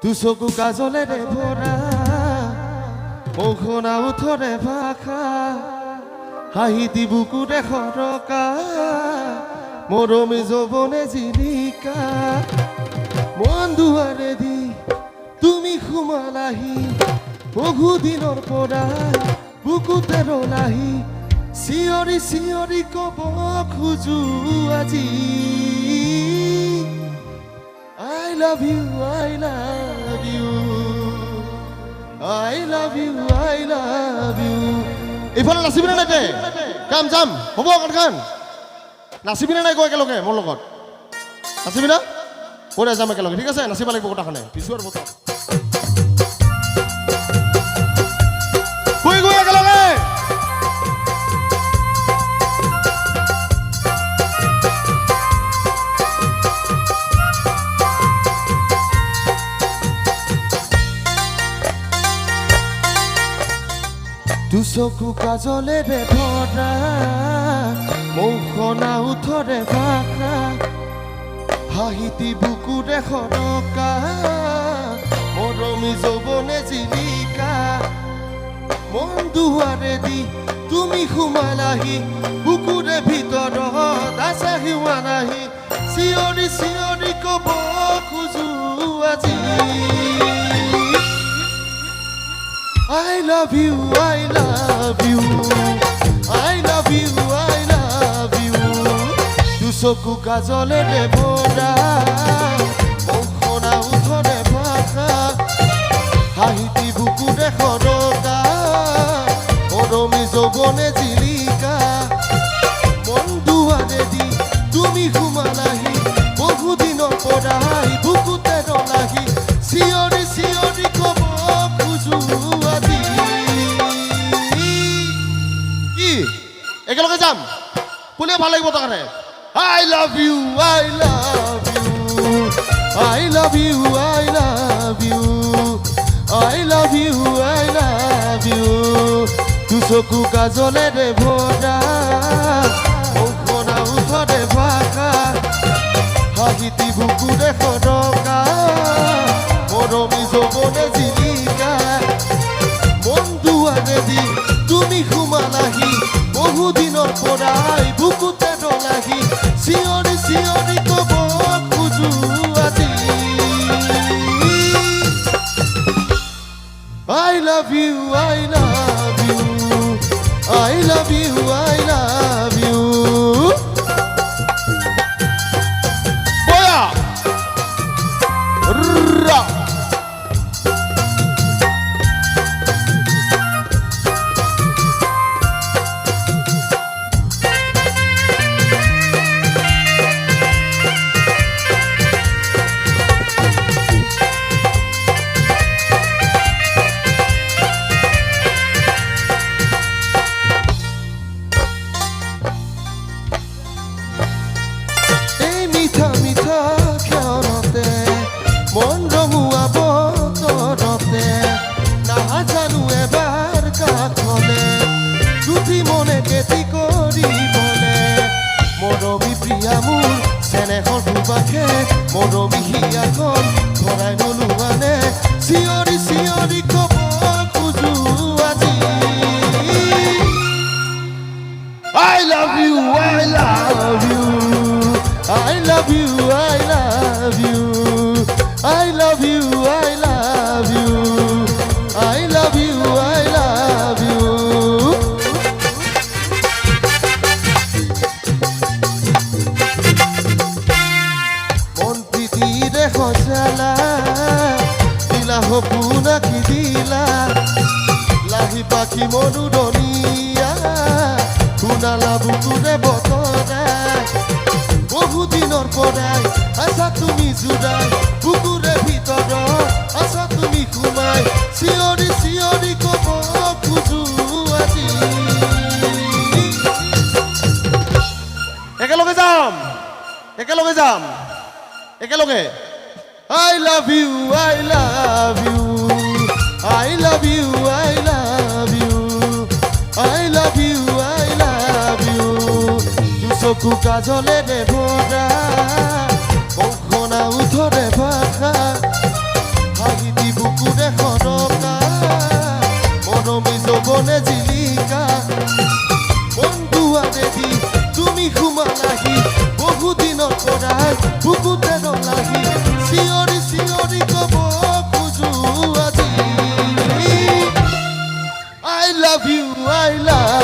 দুচকু কাজলেৰে ভৰা মুখনা উঠৰে ভাষা হাঁহি দি বুকুৰে সৰকা মৰমী যৌৱনে জিলিকা মন দুৱাৰে দি তুমি সোমালাহি বহুদিনৰ পৰাই বুকুতে ৰলাহি চিঞৰি চিঞৰি ক'ব খোজো আজি I love you, I love you, I love you, I love you. এইফালে নাচিবিনে নাই তে কাম যাম হ'ব কাণ নাচিবিনে নাই গৈ একেলগে মোৰ লগত নাচিবি না পৰে যাম একেলগে ঠিক আছে নাচিব লাগিব কথাখনে পিছুৱাৰ বতৰ গৈ গৈ একেলগে দুচকু কাজলেৰে ভৰা মুখনা উঠৰে ভাষা হাঁহিতি বুকুৰে সৰকা মৰমী যৌৱনে জিলিকা মন দুৱাৰে দি তুমি সোমালাহি বুকুৰে ভিতৰত আছা হিৱা নাহি চিঞৰি চিঞৰি ক'ব খোজো আজি I love you, I love you, I love you, I love you. দুচকু কাজলেৰে ভৰা মুখনা উঠৰে ভাষা হাঁহিতি বুকুৰে সৰকা মৰমী যৌৱনে জিলিকা মন দুৱাৰে দি তুমি সোমালাহি বহুদিনৰ পৰাই বুকুতে ৰলাহি চিঞৰি চিঞৰি ক'ব খোজো একেলগে যাম কোনে ভাল লাগিব তাৰ কাৰণে I love you, I love you, I love you, I love you, I love you, I love you. দুচকু কাজলেৰে ভৰা মুখনা উঠৰে ভাষা হাঁহিতি বুকুৰে সৰকা মৰমী যৌৱনে জিলিকা মন দুৱাৰে দি তুমি সোমালাহি বহুদিনৰ পৰাই বুকুতে ৰলাহি চিঞৰি চিঞৰি ক'ব খোজো আজি I love you, I love you, I love you, I love you. Boya! Ra! মন ৰঙুৱা বতৰতে নাজানো এবাৰ কাষলে দুটি মনে কেতি কৰিবলে মৰমী প্ৰিয়া মোৰ চেনেহৰ দুবাসে মৰমী হিয়াখন ভৰাই নলোৱানে চিঞৰি চিঞৰি ক'ব খোজো আজি I love you, I love you, I love you, I love you, I love you, I love you, I love you, I love you. মন প্ৰীতিৰে সজালা দিলা সপোনা কি দিলা লাহি পাখি মনোৰণীয়া শুনালা বুকুৰে বতৰা বহুদিনৰ পৰাই আছা তুমি জোৰাই বুকুৰে ভিতৰত আছা তুমি সোমাই চিঞৰি চিঞৰি ক'ব খোজো আজি একেলগে যাম একেলগে যাম একেলগে I love you, I love you, I love you, I love you, I love you, I love you. দুচকু কাজলেৰে ভৰা মুখনা উঠৰে ভাষা বুকুৰে সৰকা মৰমী যৌৱনে জিলিকা বন্ধুৱাৰেদি তুমি সোমালাহি বহুদিনৰ পৰাই বুকুতে ৰলাহি চিঞৰি চিঞৰি কব খোজো আজি I love you, I love